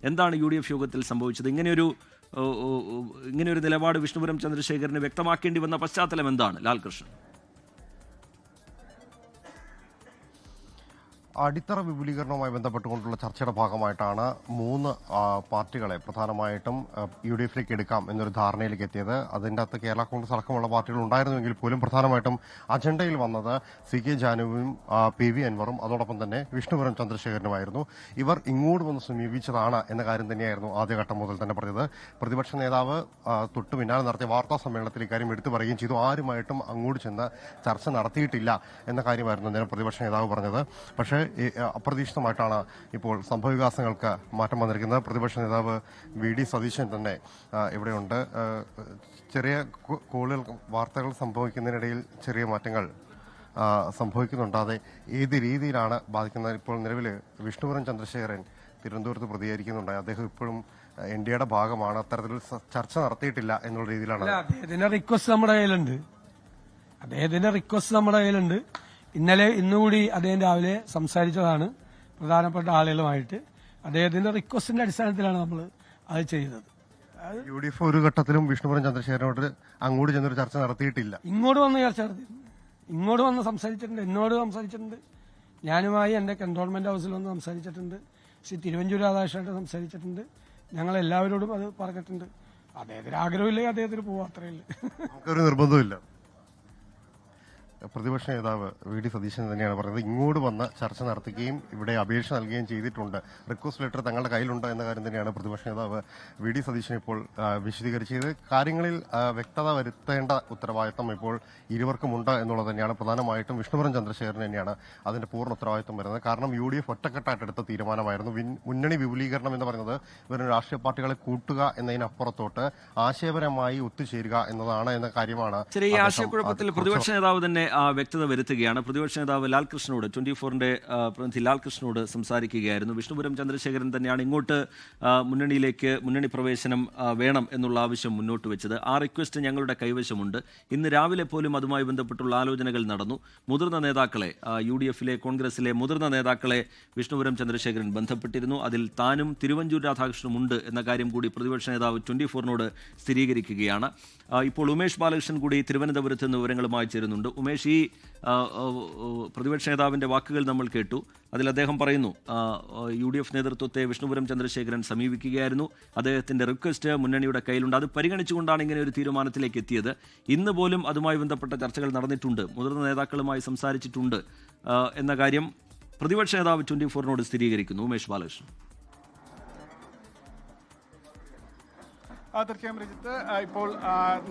എന്താണ് UDF യോഗത്തിൽ സംഭവിച്ചത്? ഇങ്ങനെയൊരു നിലപാട് വിഷ്ണുപുരം ചന്ദ്രശേഖരന് വ്യക്തമാക്കേണ്ടി വന്ന പശ്ചാത്തലം എന്താണ് ലാൽകൃഷ്ണൻ? അടിത്തറ വിപുലീകരണവുമായി ബന്ധപ്പെട്ടുകൊണ്ടുള്ള ചർച്ചയുടെ ഭാഗമായിട്ടാണ് 3 പാർട്ടികളെ പ്രധാനമായിട്ടും UDF-ലേക്ക് എടുക്കാം എന്നൊരു ധാരണയിലേക്ക് എത്തിയത്. അതിൻ്റെ അകത്ത് കേരള കോൺഗ്രസ് അടക്കമുള്ള പാർട്ടികൾ ഉണ്ടായിരുന്നുവെങ്കിൽ പോലും പ്രധാനമായിട്ടും അജണ്ടയിൽ വന്നത് CK ജാനുവും PV അൻവറും അതോടൊപ്പം തന്നെ വിഷ്ണുപുരം ചന്ദ്രശേഖരനുമായിരുന്നു. ഇവർ ഇങ്ങോട്ട് വന്ന് സമീപിച്ചതാണ് എന്ന കാര്യം തന്നെയായിരുന്നു ആദ്യഘട്ടം മുതൽ തന്നെ പറഞ്ഞത്. പ്രതിപക്ഷ നേതാവ് തൊട്ടു പിന്നാലെ നടത്തിയ വാർത്താ സമ്മേളനത്തിൽ ഇക്കാര്യം എടുത്തു പറയുകയും ചെയ്തു. ആരുമായിട്ടും അങ്ങോട്ട് ചെന്ന് ചർച്ച നടത്തിയിട്ടില്ല എന്ന കാര്യമായിരുന്നു നേരം പ്രതിപക്ഷ നേതാവ് പറഞ്ഞത്. പക്ഷേ അപ്രതീക്ഷിതമായിട്ടാണ് ഇപ്പോൾ സംഭവവികാസങ്ങൾക്ക് മാറ്റം വന്നിരിക്കുന്നത്. പ്രതിപക്ഷ നേതാവ് VD സതീശൻ തന്നെ ഇവിടെയുണ്ട്. ചെറിയ കോളുകൾ വാർത്തകൾ സംഭവിക്കുന്നതിനിടയിൽ ചെറിയ മാറ്റങ്ങൾ സംഭവിക്കുന്നുണ്ടാതെ ഏത് രീതിയിലാണ് ബാധിക്കുന്നത്? ഇപ്പോൾ നിലവിൽ വിഷ്ണുപുരം ചന്ദ്രശേഖരൻ തിരുവനന്തപുരത്ത് പ്രതികരിക്കുന്നുണ്ടായി. അദ്ദേഹം ഇപ്പോഴും NDAയുടെ ഭാഗമാണ്. അത്തരത്തിൽ ചർച്ച നടത്തിയിട്ടില്ല എന്നുള്ള രീതിയിലാണ്. അദ്ദേഹത്തിന്റെ റിക്വസ്റ്റ് നമ്മുടെ കയ്യിലുണ്ട്. ഇന്നുകൂടി അദ്ദേഹം രാവിലെ സംസാരിച്ചതാണ് പ്രധാനപ്പെട്ട ആളുകളുമായിട്ട്. അദ്ദേഹത്തിന്റെ റിക്വസ്റ്റിന്റെ അടിസ്ഥാനത്തിലാണ് നമ്മൾ അത് ചെയ്തത്. UDF ഒരു ഘട്ടത്തിലും വിഷ്ണുപുരം ചന്ദ്രശേഖരനോട് അങ്ങോട്ട് ചെന്നൊരു ചർച്ച നടത്തിയിട്ടില്ല. ഇങ്ങോട്ട് വന്ന് ചർച്ച നടത്തിയിട്ടുണ്ട്, ഇങ്ങോട്ട് വന്ന് സംസാരിച്ചിട്ടുണ്ട്, എന്നോട് സംസാരിച്ചിട്ടുണ്ട്, ഞാനുമായി എന്റെ കന്റോൺമെന്റ് ഹൗസിൽ വന്ന് സംസാരിച്ചിട്ടുണ്ട്, ശ്രീ തിരുവഞ്ചൂർ രാധാകൃഷ്ണനായിട്ട് സംസാരിച്ചിട്ടുണ്ട്. ഞങ്ങൾ എല്ലാവരോടും അത് പറഞ്ഞിട്ടുണ്ട്. അദ്ദേഹത്തിന് ആഗ്രഹമില്ലെങ്കിൽ അദ്ദേഹത്തിന് പോവാ, അത്രയില്ല. നമുക്കൊരു നിർബന്ധമില്ല. പ്രതിപക്ഷ നേതാവ് VD സതീശൻ തന്നെയാണ് പറഞ്ഞത്. ഇങ്ങോട്ട് വന്ന് ചർച്ച നടത്തുകയും ഇവിടെ അപേക്ഷ നൽകുകയും ചെയ്തിട്ടുണ്ട്. റിക്വസ്റ്റ് ലെറ്റർ തങ്ങളുടെ കയ്യിലുണ്ട് എന്ന കാര്യം തന്നെയാണ് പ്രതിപക്ഷ നേതാവ് VD സതീശൻ ഇപ്പോൾ വിശദീകരിച്ചത്. കാര്യങ്ങളിൽ വ്യക്തത വരുത്തേണ്ട ഉത്തരവാദിത്തം ഇപ്പോൾ ഇരുവർക്കുമുണ്ട് എന്നുള്ളത് തന്നെയാണ്. പ്രധാനമായിട്ടും വിഷ്ണുപുരം ചന്ദ്രശേഖരൻ തന്നെയാണ് അതിന്റെ പൂർണ്ണ ഉത്തരവാദിത്തം വരുന്നത്. കാരണം UDF ഒറ്റക്കെട്ടായിട്ട് എടുത്ത തീരുമാനമായിരുന്നു. മുന്നണി വിപുലീകരണം എന്ന് പറയുന്നത് വെറും രാഷ്ട്രീയ പാർട്ടികളെ കൂട്ടുക എന്നതിനപ്പുറത്തോട്ട് ആശയപരമായി ഒത്തുചേരുക എന്നതാണ് എന്ന കാര്യമാണ്. ഈ ആശയക്കുഴപ്പത്തിൽ പ്രതിപക്ഷ നേതാവ് തന്നെ വ്യക്തത വരുത്തുകയാണ്. പ്രതിപക്ഷ നേതാവ് ലാൽകൃഷ്ണനോട് 24-ന്റെ പ്രതിനിധി ലാൽകൃഷ്ണനോട് സംസാരിക്കുകയായിരുന്നു. വിഷ്ണുപുരം ചന്ദ്രശേഖരൻ തന്നെയാണ് ഇങ്ങോട്ട് മുന്നണി പ്രവേശനം വേണം എന്നുള്ള ആവശ്യം മുന്നോട്ട് വെച്ചത്. ആ റിക്വസ്റ്റ് ഞങ്ങളുടെ കൈവശമുണ്ട്. ഇന്ന് രാവിലെ പോലും അതുമായി ബന്ധപ്പെട്ടുള്ള ആലോചനകൾ നടന്നു. മുതിർന്ന നേതാക്കളെ UDF-ലെ കോൺഗ്രസിലെ മുതിർന്ന നേതാക്കളെ വിഷ്ണുപുരം ചന്ദ്രശേഖരൻ ബന്ധപ്പെട്ടിരുന്നു. അതിൽ താനും തിരുവഞ്ചൂർ രാധാകൃഷ്ണനും ഉണ്ട് എന്ന കാര്യം കൂടി പ്രതിപക്ഷ നേതാവ് 24-നോട് സ്ഥിരീകരിക്കുകയാണ്. ഇപ്പോൾ ഉമേഷ് ബാലകൃഷ്ണൻ കൂടി തിരുവനന്തപുരത്ത് നിന്ന് വിവരങ്ങളുമായി ചേരുന്നുണ്ട്. ഉമേഷ്, ഈ പ്രതിപക്ഷ നേതാവിന്റെ വാക്കുകൾ നമ്മൾ കേട്ടു. അതിൽ അദ്ദേഹം പറയുന്നു UDF നേതൃത്വത്തെ വിഷ്ണുപുരം ചന്ദ്രശേഖരൻ സമീപിക്കുകയായിരുന്നു. അദ്ദേഹത്തിന്റെ റിക്വസ്റ്റ് മുന്നണിയുടെ കയ്യിലുണ്ട്. അത് പരിഗണിച്ചുകൊണ്ടാണ് ഇങ്ങനെ ഒരു തീരുമാനത്തിലേക്ക് എത്തിയത്. ഇന്ന് പോലും അതുമായി ബന്ധപ്പെട്ട ചർച്ചകൾ നടന്നിട്ടുണ്ട്, മുതിർന്ന നേതാക്കളുമായി സംസാരിച്ചിട്ടുണ്ട് എന്ന കാര്യം പ്രതിപക്ഷ നേതാവ് 24-നോട് സ്ഥിരീകരിക്കുന്നു. ഉമേഷ് ബാലകൃഷ്ണൻ. തീർച്ചയായും രജിത്ത്, ഇപ്പോൾ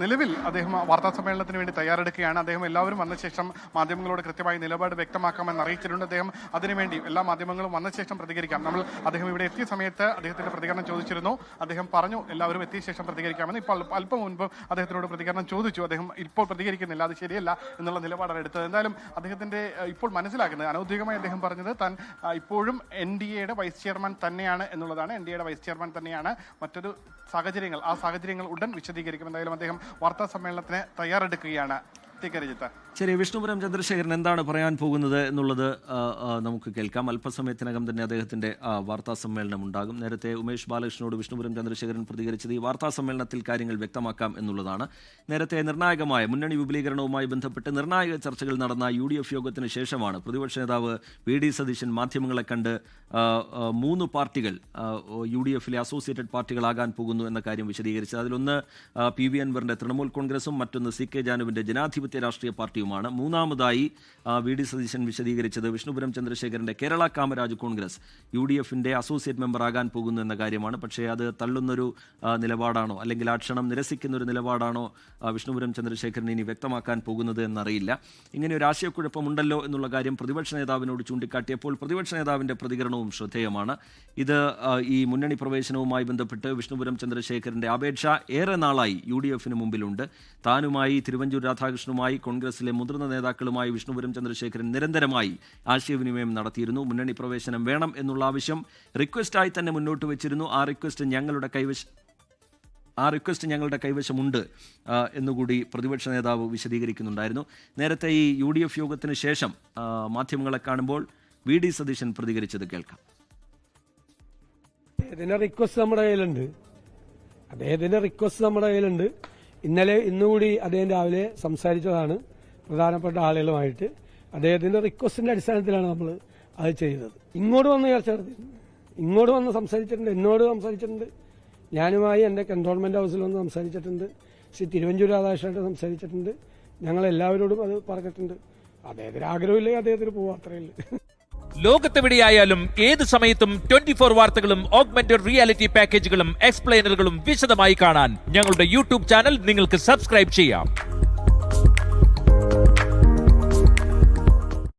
നിലവിൽ അദ്ദേഹം വാർത്താ സമ്മേളനത്തിന് വേണ്ടി തയ്യാറെടുക്കുകയാണ്. അദ്ദേഹം എല്ലാവരും വന്ന ശേഷം മാധ്യമങ്ങളോട് കൃത്യമായി നിലപാട് വ്യക്തമാക്കാമെന്ന് അറിയിച്ചിട്ടുണ്ട്. അദ്ദേഹം അതിനുവേണ്ടി എല്ലാ മാധ്യമങ്ങളും വന്ന ശേഷം പ്രതികരിക്കാം. അദ്ദേഹം ഇവിടെ എത്തിയ സമയത്ത് അദ്ദേഹത്തിന്റെ പ്രതികരണം ചോദിച്ചിരുന്നു. അദ്ദേഹം പറഞ്ഞു എല്ലാവരും എത്തിയ ശേഷം പ്രതികരിക്കാമെന്ന്. ഇപ്പോൾ അല്പം മുൻപ് അദ്ദേഹത്തിനോട് പ്രതികരണം ചോദിച്ചു. അദ്ദേഹം ഇപ്പോൾ പ്രതികരിക്കുന്നില്ല, അത് ശരിയല്ല എന്നുള്ള നിലപാടാണ് എടുത്തത്. എന്തായാലും അദ്ദേഹത്തിന്റെ ഇപ്പോൾ മനസ്സിലാക്കുന്നത്, അനൗദ്യോഗികമായി അദ്ദേഹം പറഞ്ഞത് താൻ ഇപ്പോഴും NDAയുടെ വൈസ് ചെയർമാൻ തന്നെയാണ് എന്നുള്ളതാണ്. NDAയുടെ വൈസ് ചെയർമാൻ തന്നെയാണ്. മറ്റൊരു സാഹചര്യങ്ങൾ, ആ സാഹചര്യങ്ങൾ ഉടൻ വിശദീകരിക്കും. എന്തായാലും അദ്ദേഹം വാർത്താ സമ്മേളനത്തിന് തയ്യാറെടുക്കുകയാണ്. ശരി, വിഷ്ണുപുരം ചന്ദ്രശേഖരൻ എന്താണ് പറയാൻ പോകുന്നത് എന്നുള്ളത് നമുക്ക് കേൾക്കാം. അല്പസമയത്തിനകം തന്നെ അദ്ദേഹത്തിന്റെ വാർത്താ സമ്മേളനം ഉണ്ടാകും. നേരത്തെ ഉമേഷ് ബാലകൃഷ്ണനോട് വിഷ്ണുപുരം ചന്ദ്രശേഖരൻ പ്രതികരിച്ചത് ഈ വാർത്താ സമ്മേളനത്തിൽ കാര്യങ്ങൾ വ്യക്തമാക്കാം എന്നുള്ളതാണ്. നേരത്തെ നിർണായകമായ മുന്നണി വിപുലീകരണവുമായി ബന്ധപ്പെട്ട് നിർണായക ചർച്ചകൾ നടന്ന UDF യോഗത്തിന് ശേഷമാണ് പ്രതിപക്ഷ നേതാവ് VD സതീശൻ മാധ്യമങ്ങളെ കണ്ട് 3 പാർട്ടികൾ UDF-ലെ അസോസിയേറ്റഡ് പാർട്ടികളാകാൻ പോകുന്നു എന്ന കാര്യം വിശദീകരിച്ചത്. അതിലൊന്ന് PV അൻവറിന്റെ തൃണമൂൽ കോൺഗ്രസും മറ്റൊന്ന് CK ജാനുവിന്റെ ജനാധിപത്യ രാഷ്ട്രീയ പാർട്ടിയുമാണ്. മൂന്നാമതായി VD സതീശൻ വിശദീകരിച്ചത് വിഷ്ണുപുരം ചന്ദ്രശേഖരന്റെ കേരള കാമരാജ് കോൺഗ്രസ് UDF-ന്റെ അസോസിയേറ്റ് മെമ്പർ ആകാൻ പോകുന്നു എന്ന കാര്യമാണ്. പക്ഷേ അത് തള്ളുന്നൊരു നിലപാടാണോ അല്ലെങ്കിൽ ആ ക്ഷണം നിരസിക്കുന്ന ഒരു നിലപാടാണോ വിഷ്ണുപുരം ചന്ദ്രശേഖരൻ ഇനി വ്യക്തമാക്കാൻ പോകുന്നത് എന്നറിയില്ല. ഇങ്ങനെ ഒരു ആശയക്കുഴപ്പമുണ്ടല്ലോ എന്നുള്ള കാര്യം പ്രതിപക്ഷ നേതാവിനോട് ചൂണ്ടിക്കാട്ടിയപ്പോൾ പ്രതിപക്ഷ നേതാവിന്റെ പ്രതികരണവും ശ്രദ്ധേയമാണ്. ഇത് ഈ മുന്നണി പ്രവേശനവുമായി ബന്ധപ്പെട്ട് വിഷ്ണുപുരം ചന്ദ്രശേഖരന്റെ അപേക്ഷ ഏറെ നാളായി UDF-ന് മുമ്പിലുണ്ട്. താനുമായി തിരുവഞ്ചൂർ രാധാകൃഷ്ണനുമായി കോൺഗ്രസിലെ മുതിർന്ന നേതാക്കളുമായി വിഷ്ണുപുരം ചന്ദ്രശേഖരൻ നിരന്തരമായി ആശയവിനിമയം നടത്തിയിരുന്നു. മുന്നണി പ്രവേശനം വേണം എന്നുള്ള ആവശ്യം റിക്വസ്റ്റായി തന്നെ മുന്നോട്ട് വെച്ചിരുന്നു. ആ റിക്വസ്റ്റ് ഞങ്ങളുടെ കൈവശമുണ്ട് എന്നുകൂടി പ്രതിപക്ഷ നേതാവ് വിശദീകരിക്കുന്നുണ്ടായിരുന്നു. നേരത്തെ ഈ UDF യോഗത്തിന് ശേഷം മാധ്യമങ്ങളെ കാണുമ്പോൾ VD സതീശൻ പ്രതികരിച്ചത് കേൾക്കാം. അദ്ദേഹത്തിന്റെ റിക്വസ്റ്റ് നമ്മുടെ കയ്യിലുണ്ട്. ഇന്നുകൂടി അദ്ദേഹം രാവിലെ സംസാരിച്ചതാണ് പ്രധാനപ്പെട്ട ആളുകളുമായിട്ട്. അദ്ദേഹത്തിന്റെ റിക്വസ്റ്റിന്റെ അടിസ്ഥാനത്തിലാണ് നമ്മൾ അത് ചെയ്തത്. ഇങ്ങോട്ട് വന്ന് ചർച്ച നടത്തിയിട്ടുണ്ട്, ഇങ്ങോട്ട് വന്ന് സംസാരിച്ചിട്ടുണ്ട്, എന്നോട് സംസാരിച്ചിട്ടുണ്ട്. ഞാനുമായി എന്റെ കന്റോൺമെന്റ് ഹൗസിൽ വന്ന് സംസാരിച്ചിട്ടുണ്ട്. ശ്രീ തിരുവഞ്ചൂർ രാധാകൃഷ്ണനായിട്ട് സംസാരിച്ചിട്ടുണ്ട്. ഞങ്ങളെല്ലാവരോടും അത് പറഞ്ഞിട്ടുണ്ട്. അദ്ദേഹത്തിന് ആഗ്രഹമില്ലെങ്കിൽ അദ്ദേഹത്തിന് പോവാ, അത്രയല്ലേ. ലോകത്തെവിടെയായാലും ഏത് സമയത്തും 24 വാർത്തകളും ഓഗ്മെന്റഡ് റിയാലിറ്റി പാക്കേജുകളും എക്സ്പ്ലെയിനറുകളും വിശദമായി കാണാൻ ഞങ്ങളുടെ യൂട്യൂബ് ചാനൽ നിങ്ങൾക്ക് സബ്സ്ക്രൈബ് ചെയ്യാം.